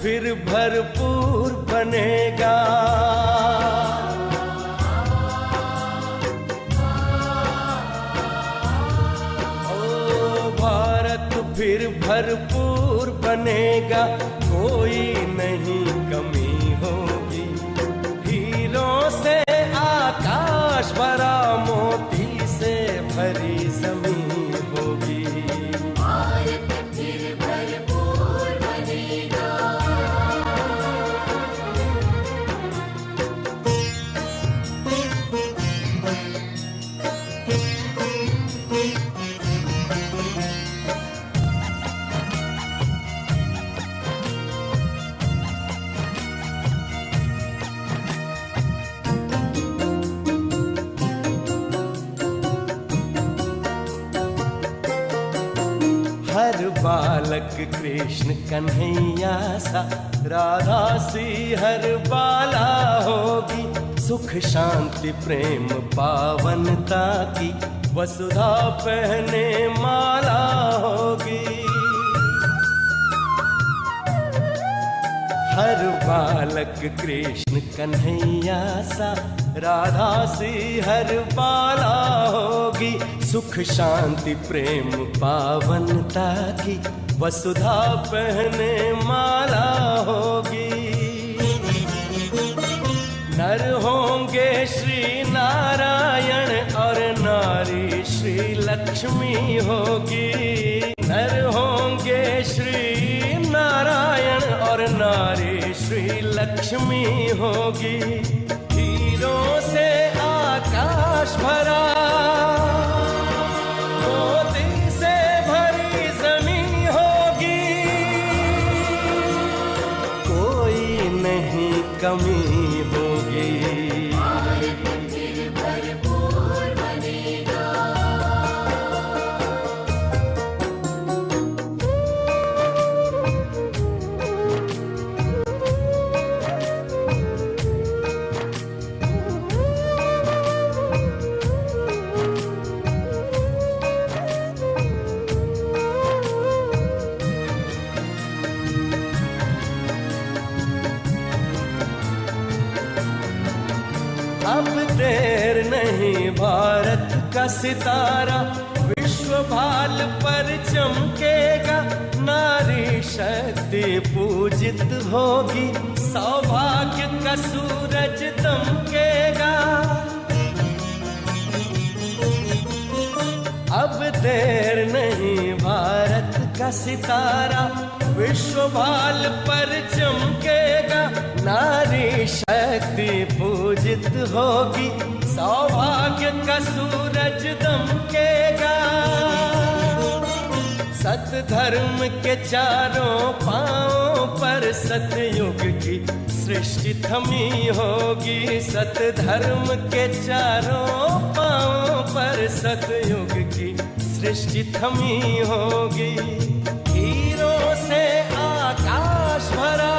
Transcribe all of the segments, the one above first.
फिर भरपूर बनेगा। ओ भारत फिर भरपूर बनेगा, कोई नहीं कमी होगी। हीरों से आकाश भरा, मोती से भरी जमीन होगी। भारत फिर भरपूर बनेगा। हर बालक कृष्ण कन्हैया सा, राधा सी हर बाला होगी। सुख शांति प्रेम पावनता की, वसुधा पहने माला होगी। हर बालक कृष्ण कन्हैया सा, राधा सी हर बाला होगी। सुख शांति प्रेम पावनता की, वसुधा पहने माला होगी। नर होंगे श्री नारायण और नारी श्री लक्ष्मी होगी। नर होंगे श्री नारायण और नारी श्री लक्ष्मी होगी। हीरों से आकाश भरा, मोती से भरी जमीन होगी। कोई नहीं कमी होगी। भारत फिर भरपूर बनेगा। अब देर नहीं, भारत का सितारा विश्व भाल पर चमकेगा। नारी शक्ति पूजित होगी, सौभाग्य का सूरज दमकेगा। अब देर नहीं, भारत का सितारा विश्व भाल पर चमकेगा। नारी शक्ति पूजित होगी, सौभाग्य का सूरज दमकेगा। सत धर्म के चारों पांवों पर सतयुग की सृष्टि थमी होगी। सत धर्म के चारों पांवों पर सतयुग की सृष्टि थमी होगी। हीरों से आकाश भरा,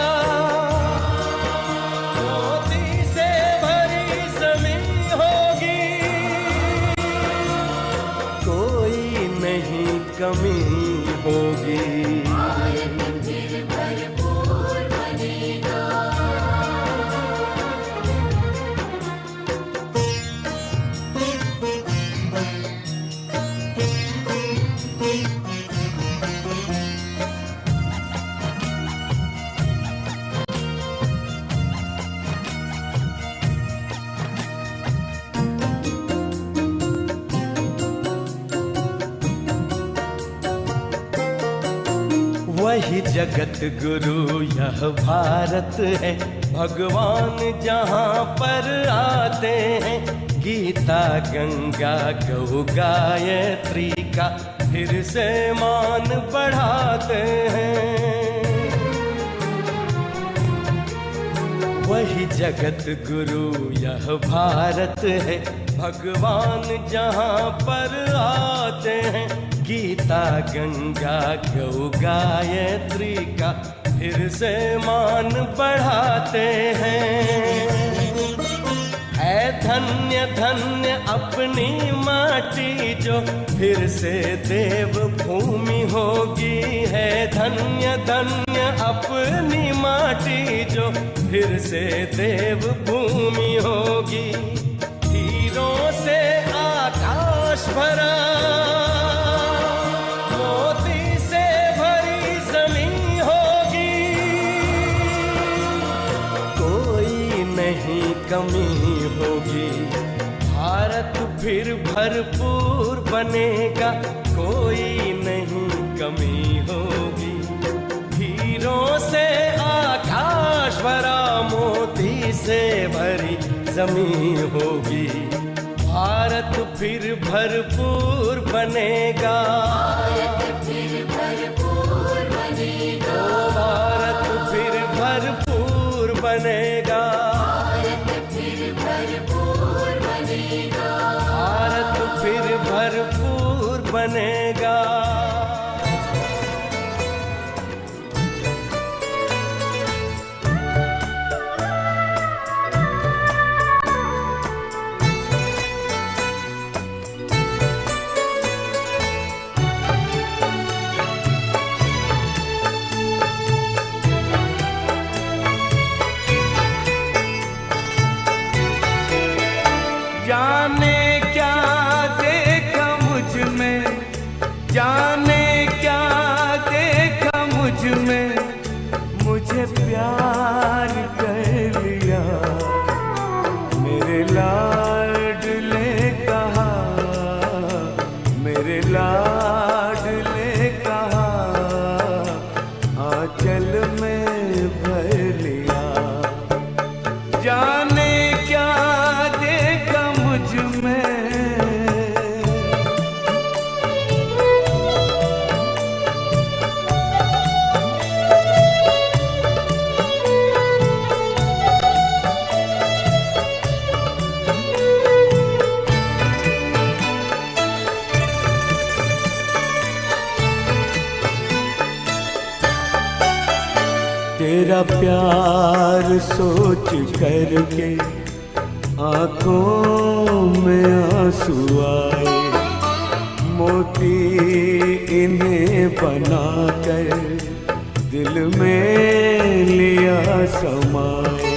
मोती से भरी जमीन होगी। कोई नहीं कमी होगी। भारत फिर भरपूर बनेगा। वही जगत गुरु यह भारत है, भगवान जहाँ पर आते हैं। गीता गंगा गौ गायत्री का फिर से मान बढ़ाते हैं। वही जगत गुरु यह भारत है, भगवान जहाँ पर आते हैं। गीता गंगा गौ गायत्री का फिर से मान बढ़ाते हैं। है धन्य धन्य अपनी माटी जो फिर से देव भूमि होगी। है धन्य धन्य अपनी माटी जो फिर से देव भूमि होगी। हीरों से आकाश भरा, मोती से भरी जमीन होगी। कोई नहीं कमी होगी, भारत फिर भरपूर बनेगा। कोई नहीं कमी होगी, हीरों से आकाश भरा, मोती से भरी जमीन होगी। भारत फिर भरपूर बनेगा। भारत फिर भरपूर बनेगा। ओ भारत फिर भरपूर बनेगा। भारत फिर भरपूर बनेगा। भारत फिर भरपूर बनेगा। जाने क्या देखा मुझ में, जाने क्या देखा मुझ में, मुझे प्यार कर लिया। मेरे लाडले कहा, मेरे लाडले कहा, आंचल में भर लिया। जाने क्या देखा मुझ में, तेरा प्यार सोच करके आंखों में आंसू आए। मोती इन्हें बनाकर दिल में लिया समाए।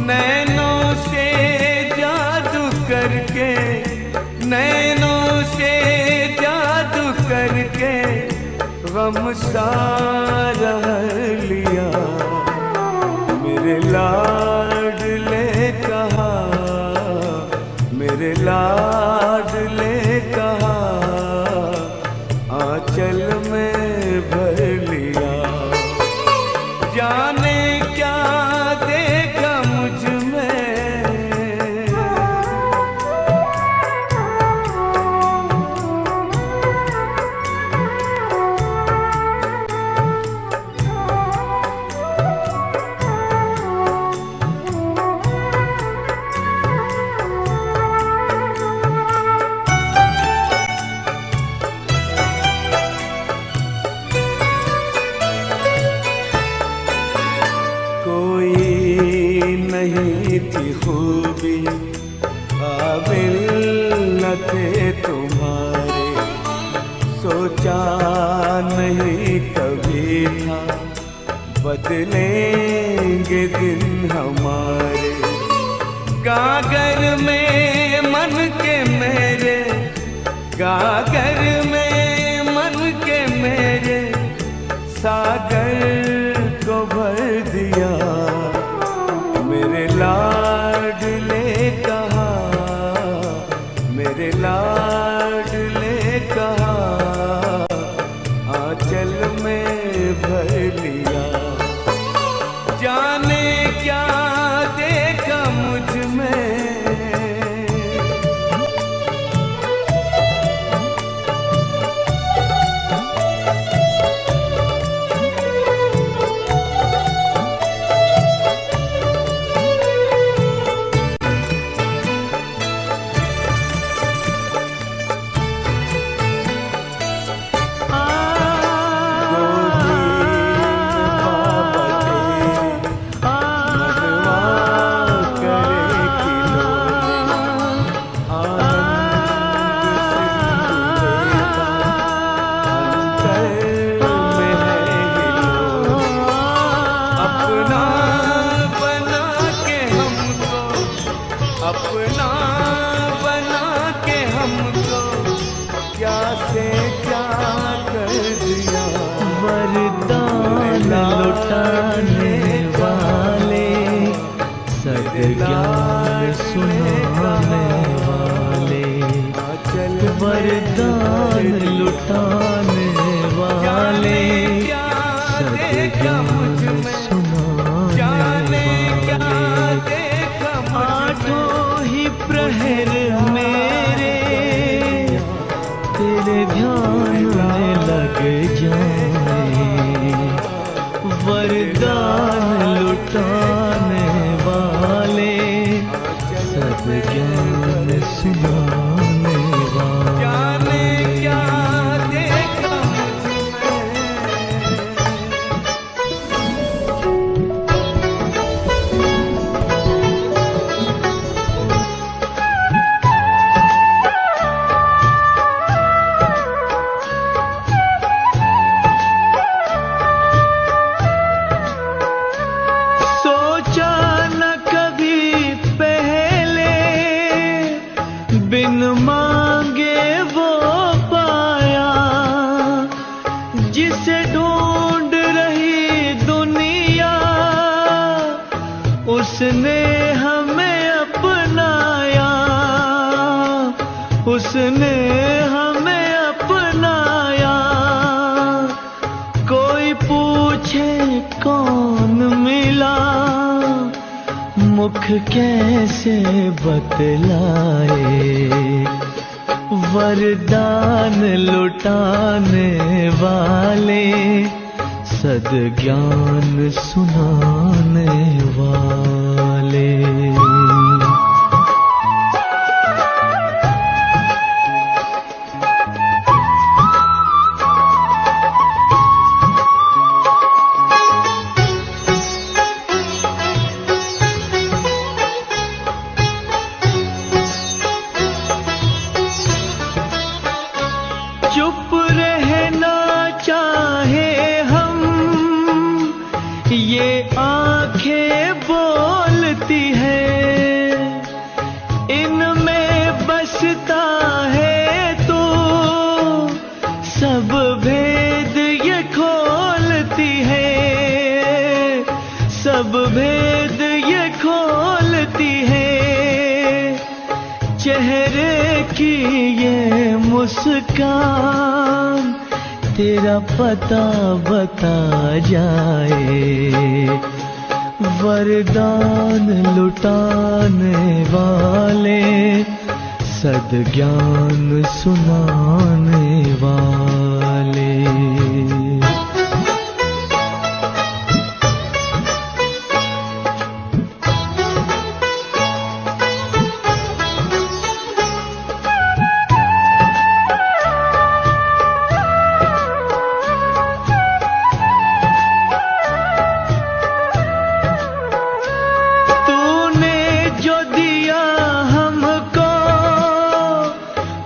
नैनों से जादू करके, नैनों से जादू करके गम सारा लिया। मेरे लाडले कहा, मेरे लाडले कहा, आंचल में भर लिया। जाने क्या देखा मुझ में, नहीं थी खूबी, काबिल न थे तुम्हारे। सोचा नहीं कभी था बदलेंगे दिन हमारे। गागर में मन के मेरे, गागर में मन के मेरे, सागर को भर दिया। मेरे लाडले कहा, मेरे लाडले कहा, आंचल में भर लिया। जाने क्या देखा मुझ में, से क्या कर दिया। वरदान लुटाने वाले, सद्ज्ञान सुनाने वाले, वरदान लुटाने वाले, सद्ज्ञान सुनाने वाले। आठों ही प्रहर मेरे तेरे ध्यान में लग जाए, वरदान लुटाने वाले, सद्ज्ञान सुनाने वाले। बिन मांगे वो पाया, जिसे ढूंढ रही दुनिया, उसने हमें अपनाया, उसने हमें अपनाया। कोई पूछे कौन मिला, मुख कैसे बतलाए, वरदान लुटाने वाले, सद्ज्ञान सुनाने वाले। चुप रहना चाहे हम, ये आंखें बोलती है, इनमें बसता है तो सब भेद ये खोलती है, सब भेद ये खोलती है। चेहरे की ये मुस्कान तेरा पता बता जाए, वरदान लुटाने वाले, सद्ज्ञान सुनाने वाले।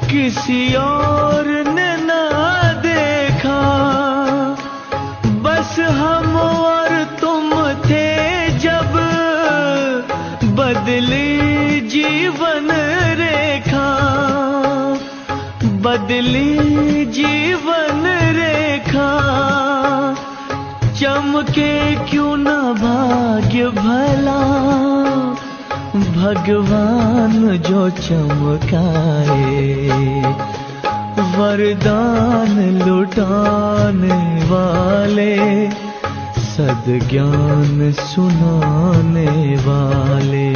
किसी और ने ना देखा, बस हम और तुम थे जब, बदली जीवन रेखा, बदली जीवन रेखा। चमके क्यों ना भाग्य भला, भगवान जो चमकाए, वरदान लुटाने वाले, सद्ज्ञान सुनाने वाले,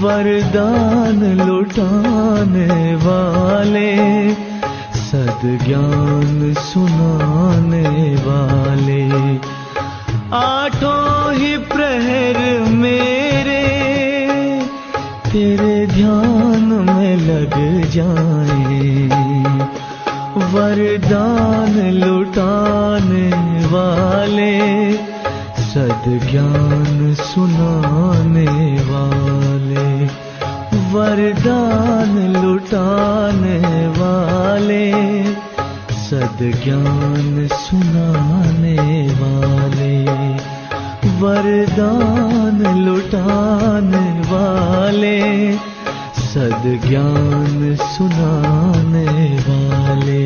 वरदान लुटाने वाले, सद्ज्ञान सुनाने वाले। आठों ही प्रहर मेरे तेरे ध्यान में लग जाए, वरदान लुटाने वाले, सद्ज्ञान सुनाने वाले, वरदान लुटाने वाले, सद्ज्ञान सुनाने वाले, वरदान लुटाने वाले, सद्ज्ञान सुनाने वाले,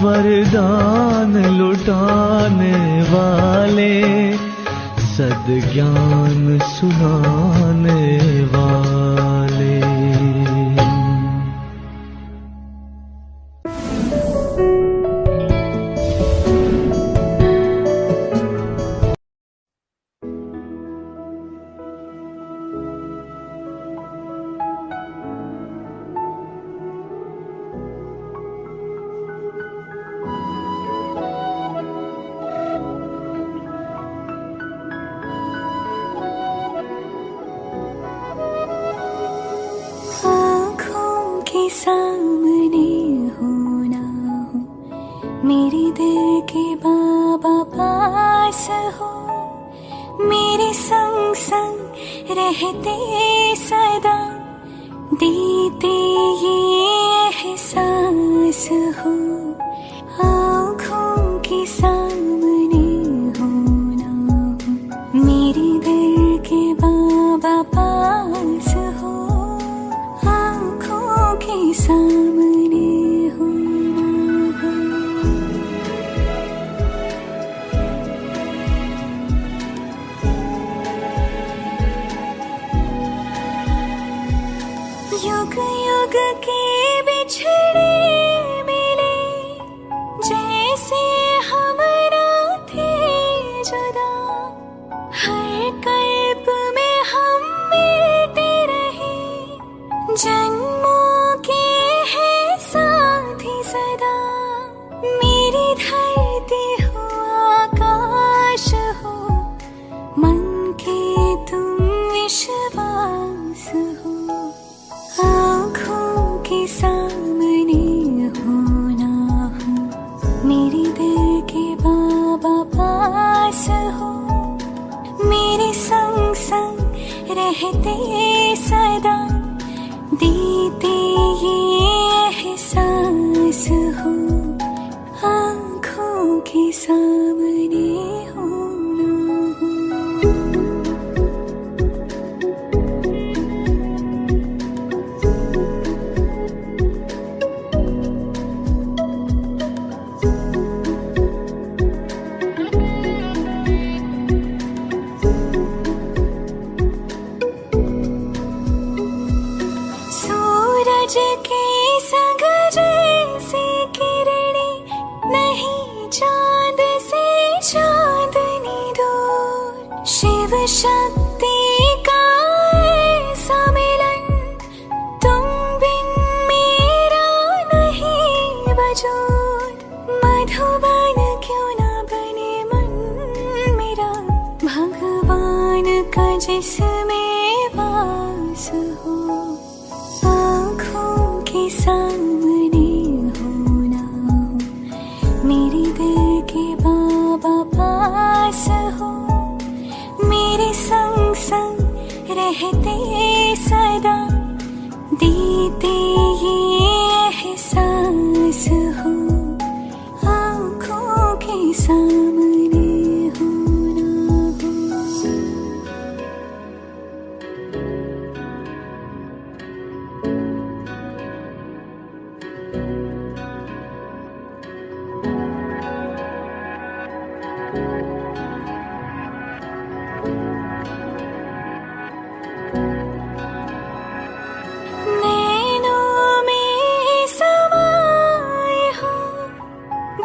वरदान लुटाने वाले, सद्ज्ञान सुनाने वाले। सामने हो ना हो, मेरे दिल के बाबा पास हो, मेरे संग संग रहते सदा, देते ये एहसास हो। आँखों के सामने हो ना हो, मेरे दिल के बाबा पास हो, आँखों के सामने हो ना हो। युग युग के बिछड़े मिले, जैसे हमरा थे जुदा, हर कल्प में हम मिलते रहे, जन्मों के है साथी सदा। मेरी धरती हो आकाश हो, मन के तुम विश्वास हो, आँखों के सामने हो ना हो, मेरे दिल के बाबा पास हो, मेरे संग संग रहते सदा, देते ये एहसास हो, आँखों के सामने हो ना हो। सूरज के संग जैसे किरणें, नहीं चांद से चांदनी दूर, शिव शक्ति का ऐसा मिलन, तुम बिन मेरा नहीं वजूद। मधुबन क्यों ना बने मन मेरा, भगवान का जिसमें वास हो, आँखों के सामने हो ना हो, मेरे दिल के बाबा पास हो, मेरे संग संग रहते सदा, देते ये एहसास हो, आँखों के सामने हो ना हो। नैनों में समाए हो,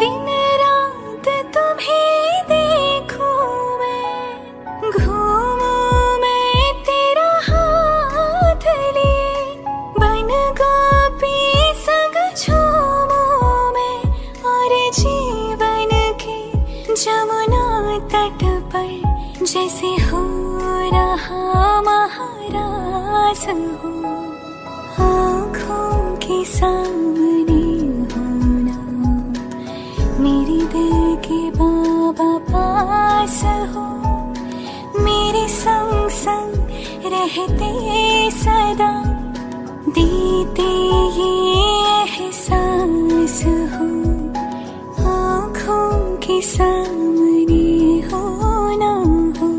दिन रात तुम्हें देखूं मैं, घूमूं मैं तेरा हाथ लिए, बन गोपी संग झूमूं मैं, और जीवन के जमुना तट पर जैसे हो रहा महाराज हो, आँखों के सामने हो ना हो, मेरे दिल के बाबा पास हो, मेरे संग संग रहते सदा, देते ये एहसास हो, आँखों के सामने हो ना हो।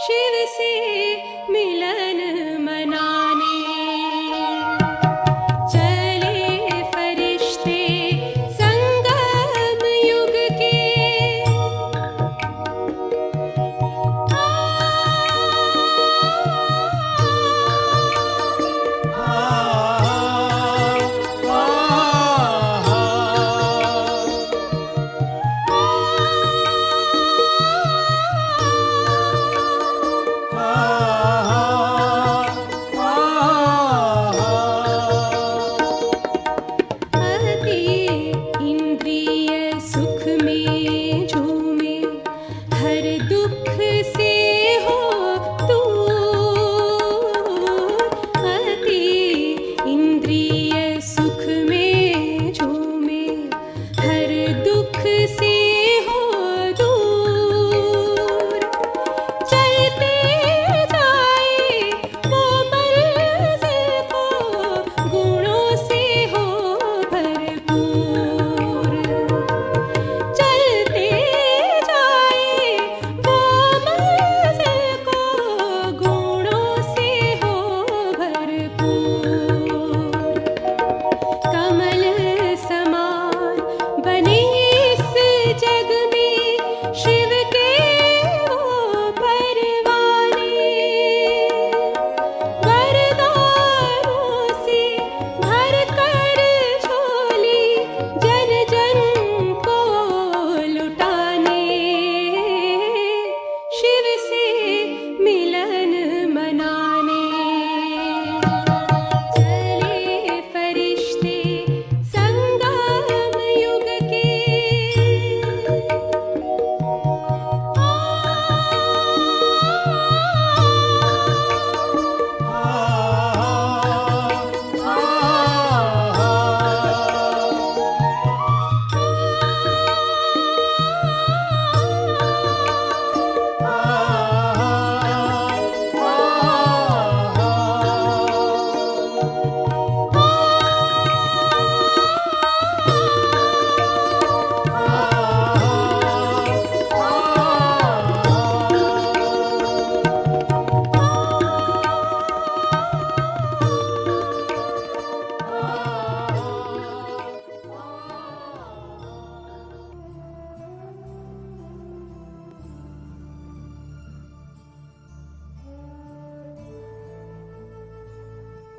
शिव से मिलन मनाने चले फरिश्ते संगम युग के।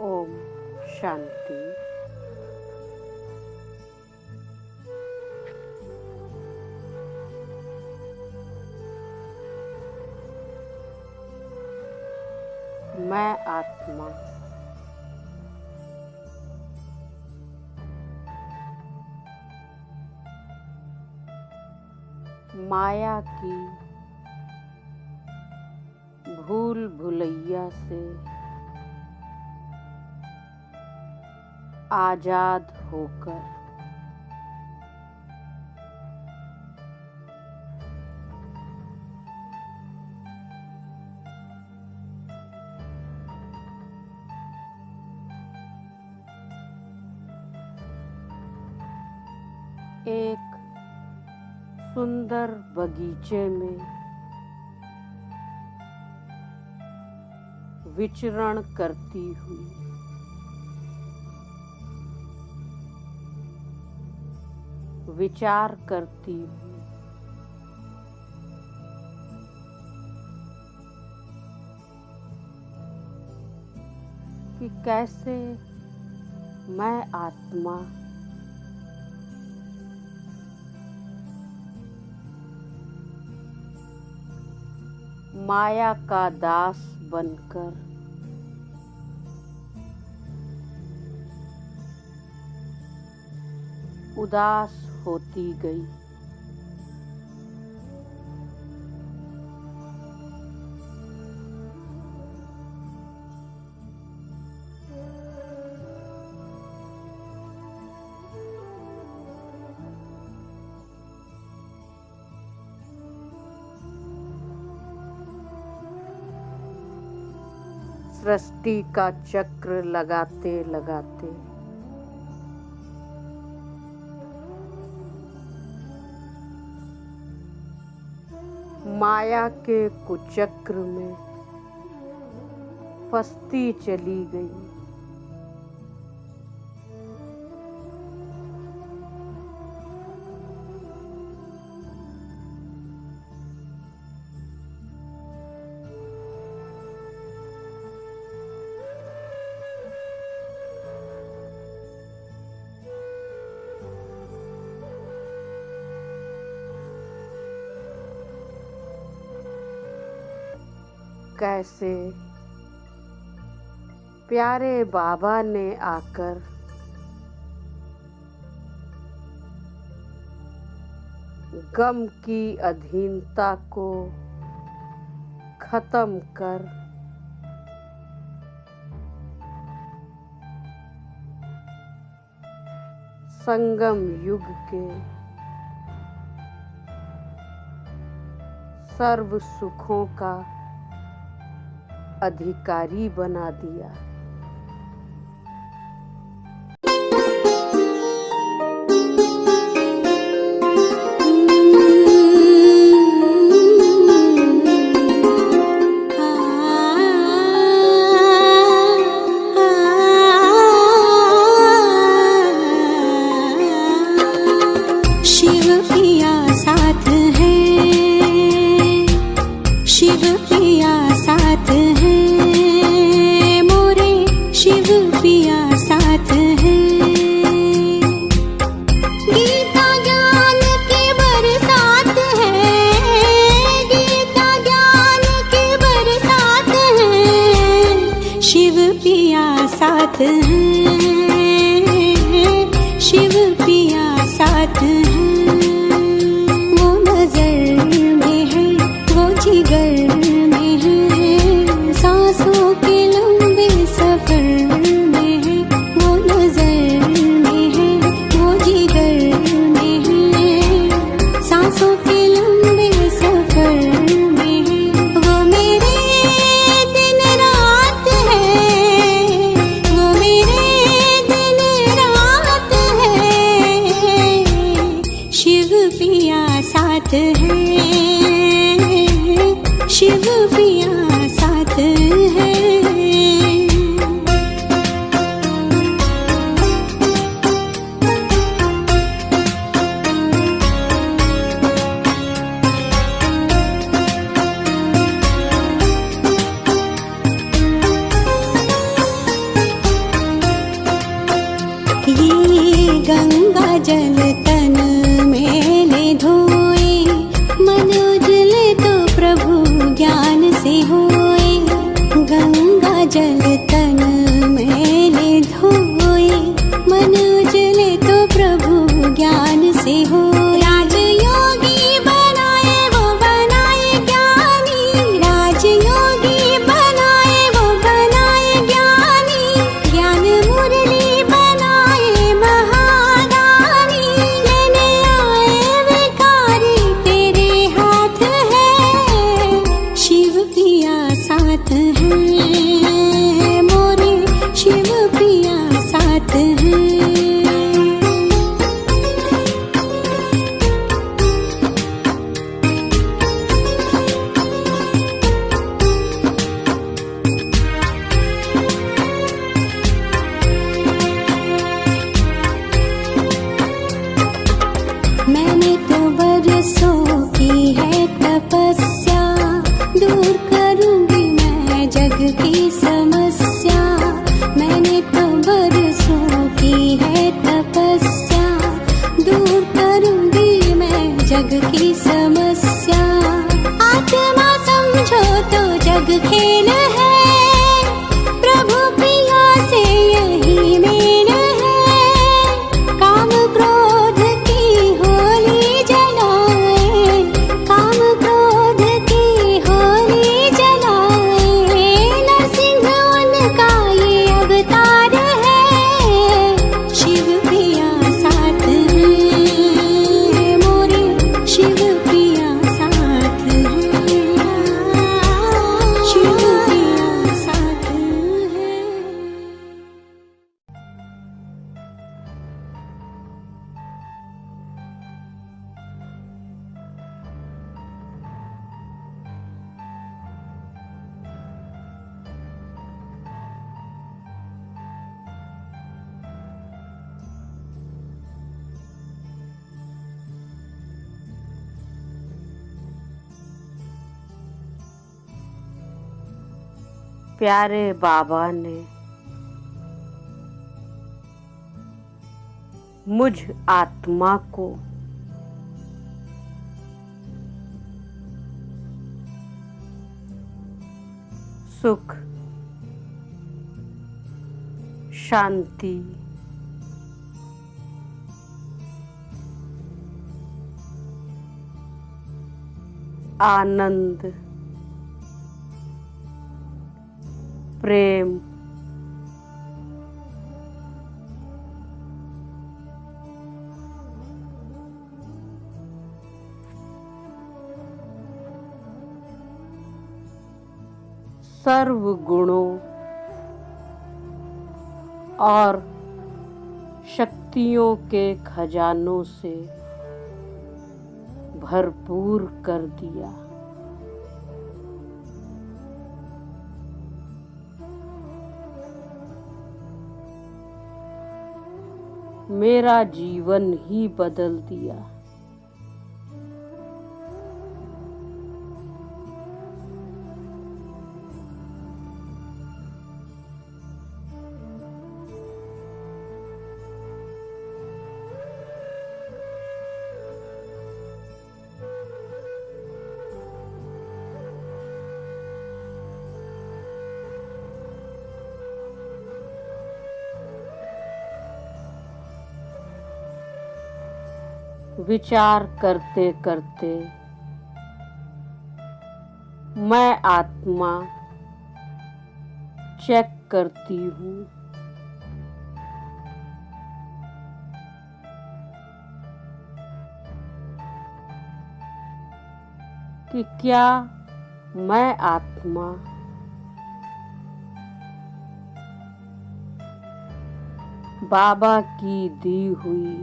ओम शांति। मैं आत्मा माया की भूल भुलैया से आजाद होकर एक सुंदर बगीचे में विचरण करती हुई विचार करती हूँ कि कैसे मैं आत्मा माया का दास बनकर उदास होती गई। सृष्टि का चक्र लगाते लगाते माया के कुचक्र में फंसती चली गई। कैसे प्यारे बाबा ने आकर गम की अधीनता को खत्म कर संगम युग के सर्व सुखों का अधिकारी बना दिया। शिव पिया साथ है, शिव पिया साथ है, मोरे शिव पिया साथ है। गीता ज्ञान के बरसात है, गीता ज्ञान के बरसात है, शिव पिया साथ है, शिव पिया साथ है। वो नजर में है, वो जिगर में है, सांसों के लंबे सफर में है। वो नजर में है, वो जिगर में है, सांसों के लंबे सफर में है। वो मेरे दिन रात है, वो मेरे दिन रात है, शिव पिया साथ है, शिव पिया साथ है। ये गंगा जल तन में ले धोए, मन उजले तो प्रभु ज्ञान से होए। गंगा जल तन में ले धोए, मन उजले तो प्रभु ज्ञान से हो। राजयोगी बनाए वो बनाए ज्ञानी, राजयोगी बनाए वो बनाए ज्ञानी, ज्ञान मुरली बनाए महादानी। लेने आए भिखारी तेरे हाथ है, शिव पिया साथ है, मोरे शिव पिया साथ है। मैंने तो बरसों की है तपस्या, दूर करूंगी मैं जग की समस्या। मैंने तो बरसों की है तपस्या, दूर करूंगी मैं जग की समस्या। आत्मा समझो तो जग खेल है, प्रभु पिया से यही मेल है। काम क्रोध की होली जलाए, काम क्रोध की होली जलाए। नरसिंह उनका ये अवतार है, शिव पिया साथ है, मोरे शिव पिया साथ है, शिव प्यारे बाबा ने मुझ आत्मा को सुख, शांति, आनंद, प्रेम, सर्व गुणों और शक्तियों के खजानों से भरपूर कर दिया। मेरा जीवन ही बदल दिया। विचार करते करते मैं आत्मा चेक करती हूँ कि क्या मैं आत्मा बाबा की दी हुई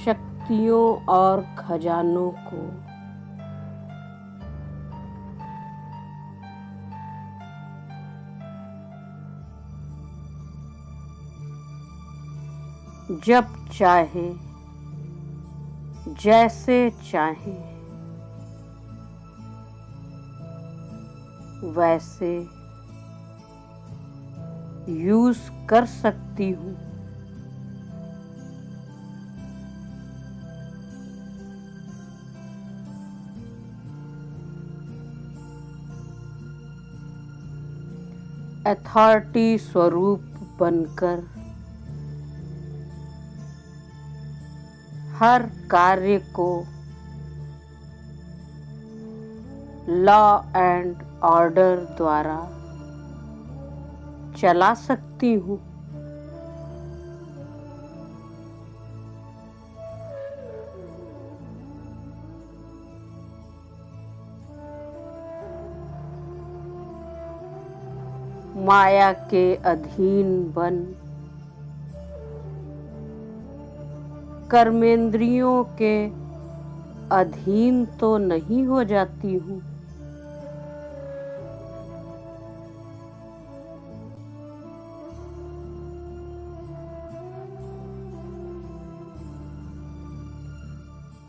शक्तियों और खजानों को जब चाहे, जैसे चाहे, वैसे यूज कर सकती हूँ। अथॉरिटी स्वरूप बनकर हर कार्य को लॉ एंड ऑर्डर द्वारा चला सकती हूँ। माया के अधीन बन कर्मेंद्रियों के अधीन तो नहीं हो जाती हूँ।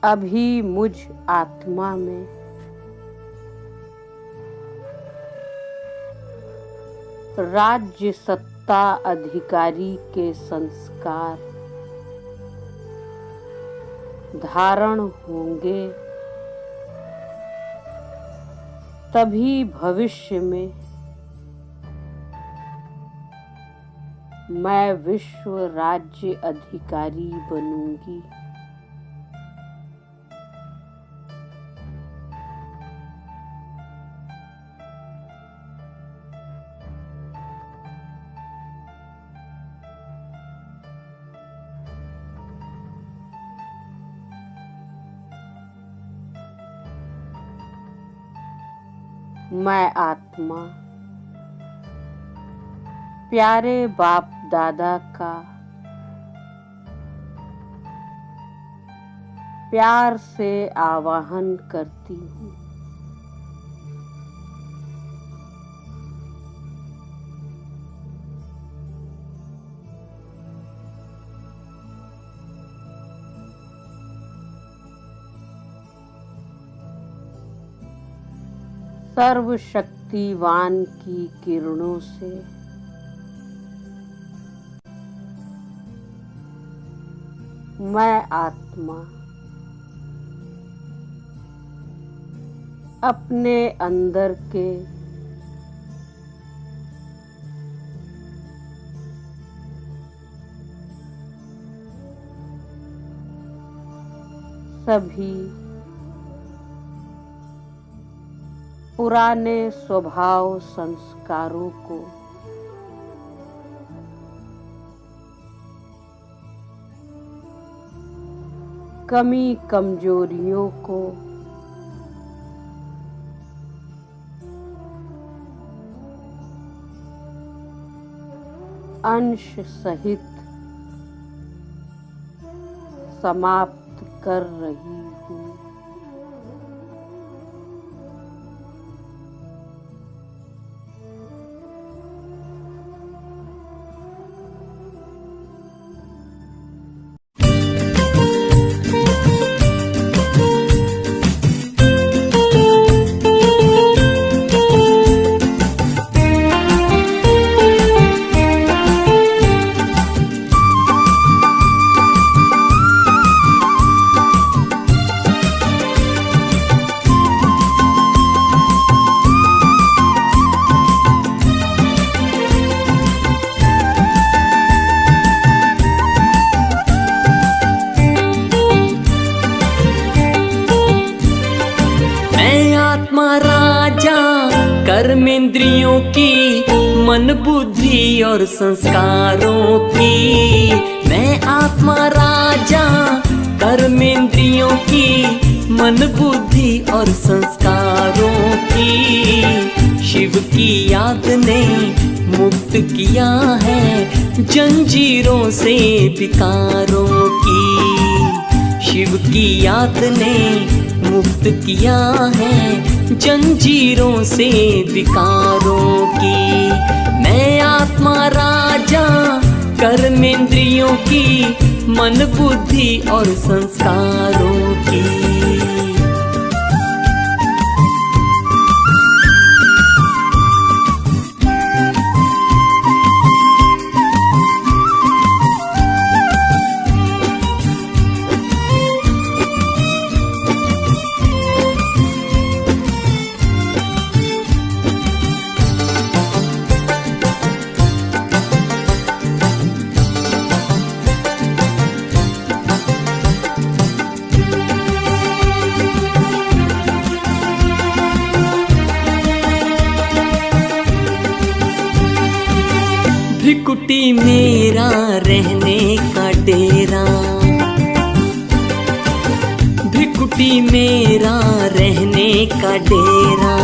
अभी मुझ आत्मा में राज्य सत्ता अधिकारी के संस्कार धारण होंगे, तभी भविष्य में मैं विश्व राज्य अधिकारी बनूंगी। मैं आत्मा प्यारे बाप दादा का प्यार से आवाहन करती हूँ। सर्व शक्ति दीप्तिवान की किरणों से मैं आत्मा अपने अंदर के सभी पुराने स्वभाव संस्कारों को कमी कमजोरियों को अंश सहित समाप्त कर रही हूँ। कर्मेंद्रियों की, मन बुद्धि और संस्कारों की। मैं आत्मा राजा कर्मेंद्रियों की, मन बुद्धि और संस्कारों की। शिव की याद ने मुक्त किया है जंजीरों से विकारों की। शिव की याद ने मुक्त किया है जंजीरों से विकारों की। मैं आत्मा राजा कर्मेंद्रियों की, मन बुद्धि और संस्कारों की। भ्रिकुटी मेरा रहने का डेरा, भ्रिकुटी मेरा रहने का डेरा।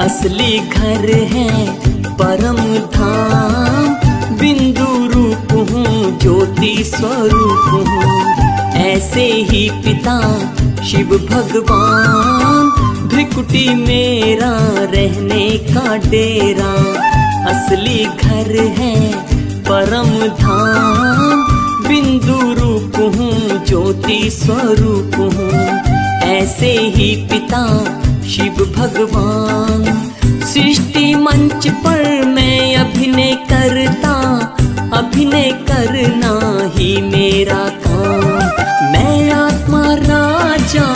असली घर है परम धाम, बिंदु रूप हूँ ज्योति स्वरूप हूँ। ऐसे ही पिता शिव भगवान, भ्रिकुटी मेरा रहने का डेरा। असली घर है परम धाम, बिंदु रूप हूँ ज्योति स्वरूप हूँ। ऐसे ही पिता शिव भगवान। सृष्टि मंच पर मैं अभिनय करता, अभिनय करना ही मेरा काम। मैं आत्मा राजा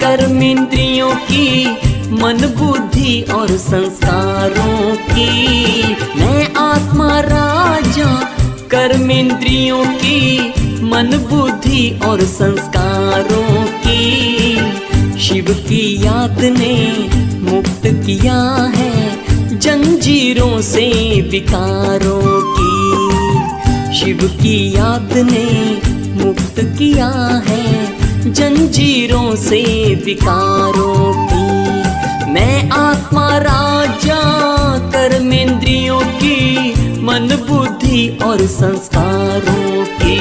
कर्मेंद्रियों की, मन बुद्धि और संस्कारों की। मैं आत्मा राजा कर्मेंद्रियों की, मन बुद्धि और संस्कारों की। शिव की याद ने मुक्त किया है जंजीरों से विकारों की। शिव की याद ने मुक्त किया है जंजीरों से विकारों की। मैं आत्मा राजा कर्मेंद्रियों की, मन बुद्धि और संस्कारों की।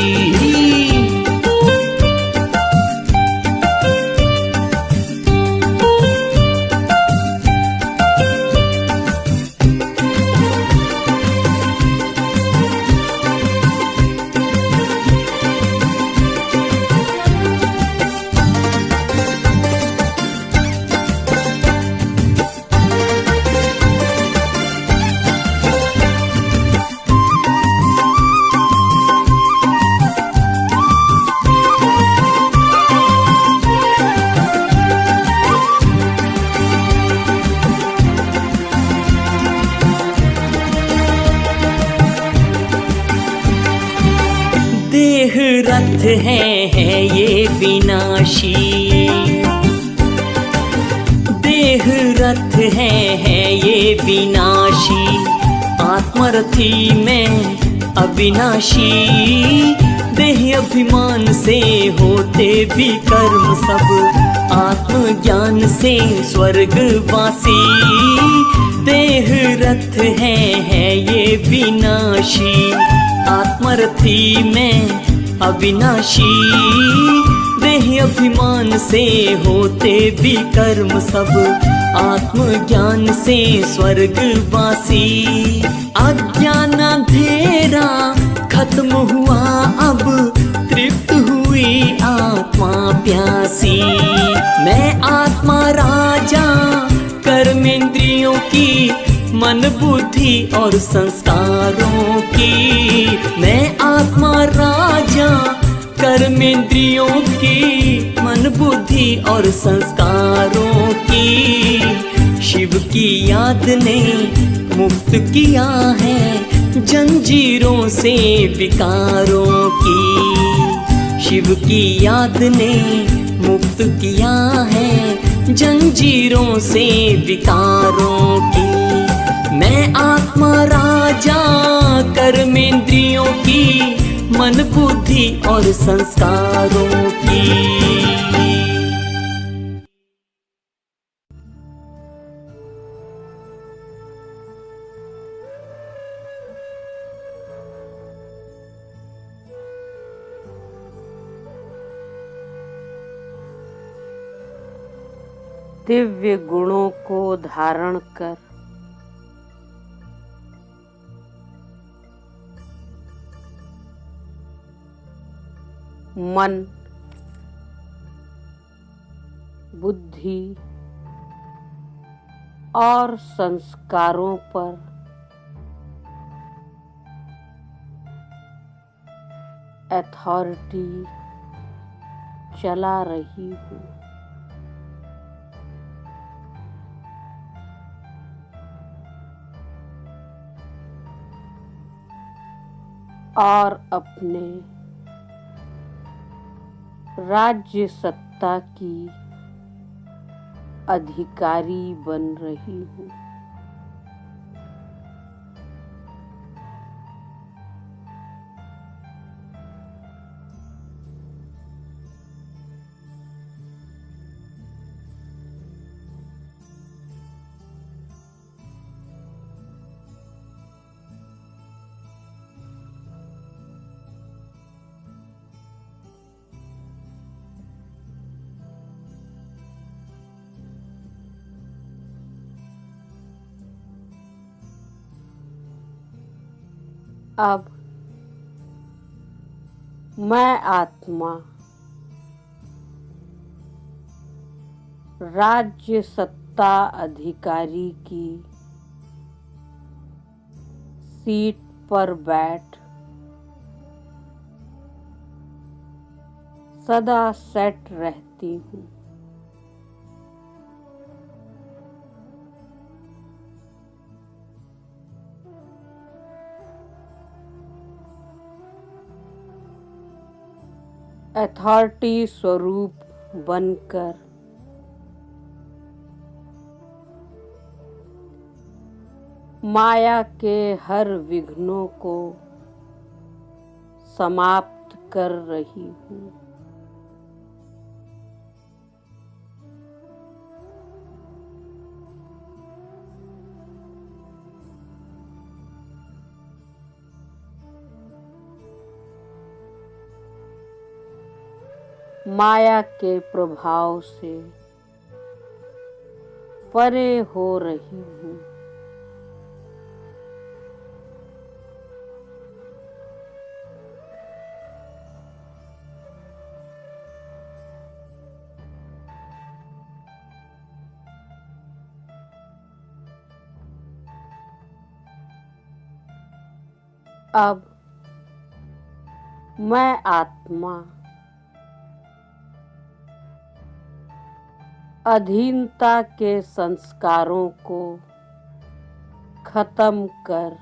रथ है ये विनाशी, देह रथ है ये विनाशी, आत्मरथी में अविनाशी। देह अभिमान से होते भी कर्म सब, आत्मज्ञान से स्वर्गवासी। देह रथ है ये विनाशी, आत्मरथी में अविनाशी। देह अभिमान से होते भी कर्म सब, आत्मज्ञान से स्वर्गवासी। अज्ञान अंधेरा खत्म हुआ, अब तृप्त हुई आत्मा प्यासी। मैं आत्मा राजा कर्मेंद्रियों की, मन बुद्धि और संस्कारों की। मैं आत्मा राजा कर्मेंद्रियों की, मन बुद्धि और संस्कारों की। शिव की याद ने मुक्त किया है जंजीरों से विकारों की। शिव की याद ने मुक्त किया है जंजीरों से विकारों की। मैं आत्मा राजा कर्मेंद्रियों की, मन बुद्धि और संस्कारों की। दिव्य गुणों को धारण कर मन, बुद्धि और संस्कारों पर अथॉरिटी चला रही हूँ। और अपने राज्य सत्ता की अधिकारी बन रही हूँ। अब मैं आत्मा राज्य सत्ता अधिकारी की सीट पर बैठ सदा सेट रहती हूँ। अथॉरिटी स्वरूप बनकर माया के हर विघ्नों को समाप्त कर रही हूँ। माया के प्रभाव से परे हो रही हूँ। अब मैं आत्मा अधीनता के संस्कारों को खत्म कर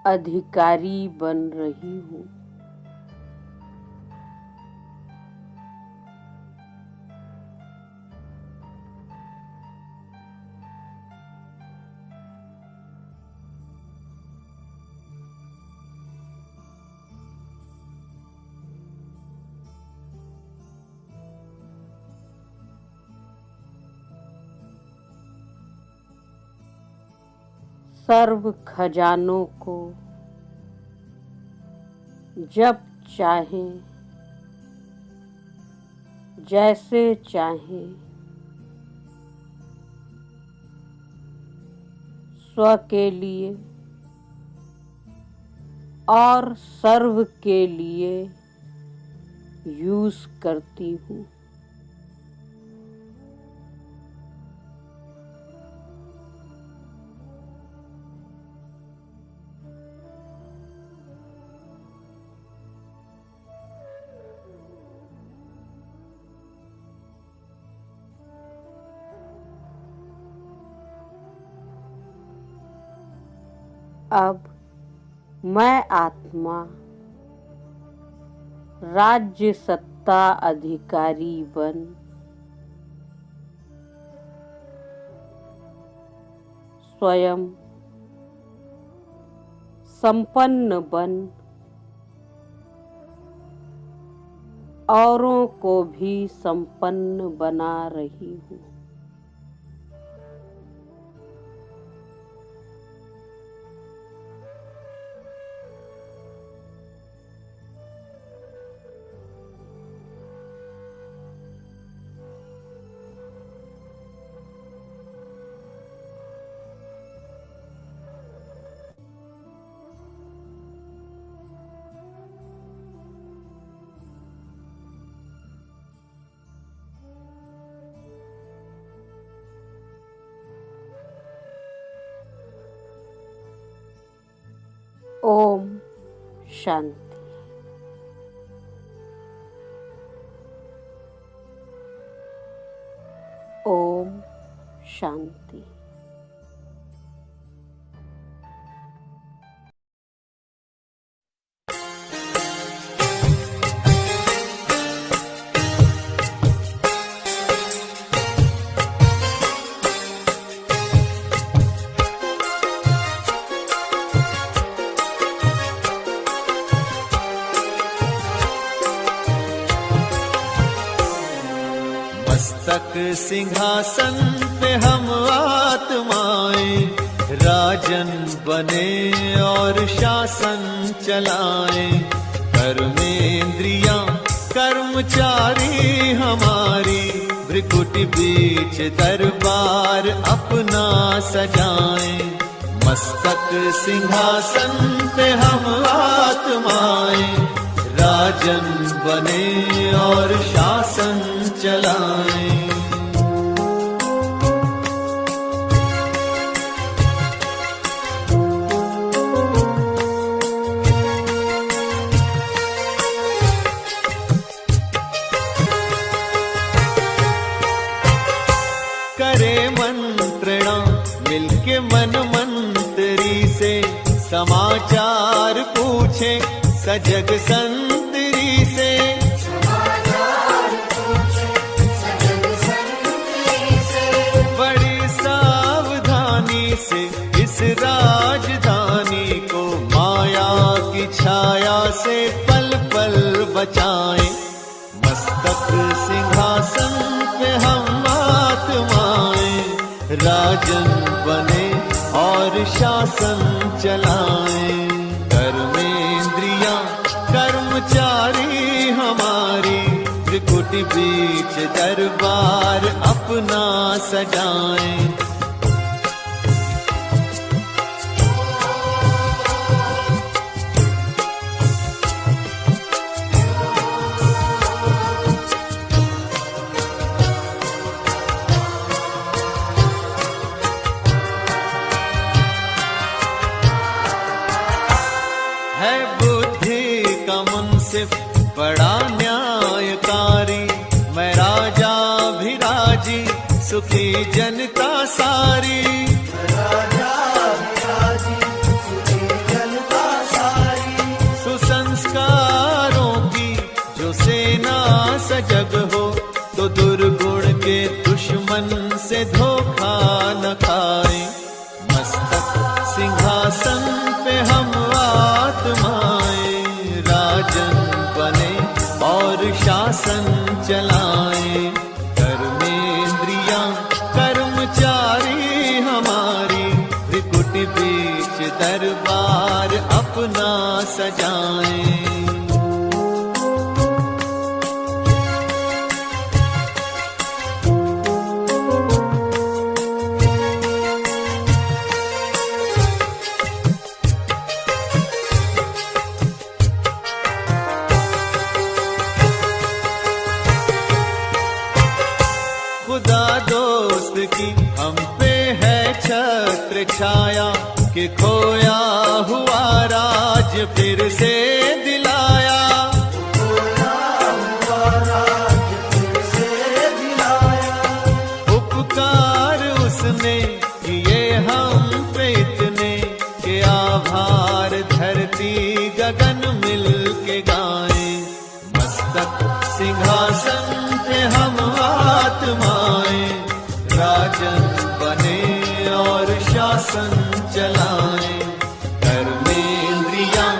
अधिकारी बन रही हूँ। सर्व खजानों को जब चाहें जैसे चाहें स्व के लिए और सर्व के लिए यूज करती हूँ। अब मैं आत्मा राज्य सत्ता अधिकारी बन स्वयं संपन्न बन औरों को भी संपन्न बना रही हूँ। ओम शांति। ओम शांति। मस्तक सिंहासन पे हम आत्माएं राजन बने और शासन चलाएं। कर्मेंद्रियां कर्मचारी हमारी भ्रिकुटी बीच दरबार अपना सजाएं। मस्तक सिंहासन पे हम आत्माएं राजन बने और शासन चलाएं। करे मंत्रणा मिलके मन मंत्री से समाचार पूछे सजग संतरी से। बड़ी सावधानी से इस राजधानी को माया की छाया से पल पल बचाएं। मस्तक सिंहासन पे हम आत्माएं राजन बने और शासन चलाएं। कर्मेंद्रियां कर्मचारी हमारी त्रिकुटी बीच दरबार अपना सजाएं। है बुद्धि का मुंसिफ बड़ा न्यायकारी। मैं राजा भी राजी सुखी जनता सारी। राजा भी राजी सुखी जनता सजग हो, तो दुर्गुण के दुश्मन से धोखा न खाए। मस्तक सिंहासन पे हम आत्माएं, राजन बने और शासन चलाएं। कर्मेंद्रियां कर्मचारी हमारी, त्रिकुट बीच दरबार अपना सजाएं। खुदा दोस्त की हम पे है छत्र छाया, कि खोया हुआ राज फिर से दिलाया। उपकार उसने किए हम पे इतने, कि आभार धरती गगन मिल के गाएं। मस्तक सिंहासन पे हम आत्माएं, राजन बने और शासन चलाएं। कर्मेंद्रियां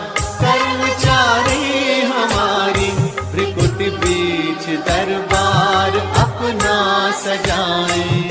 कर्मचारी हमारी, त्रिकुट बीच दरबार अपना सजाएं।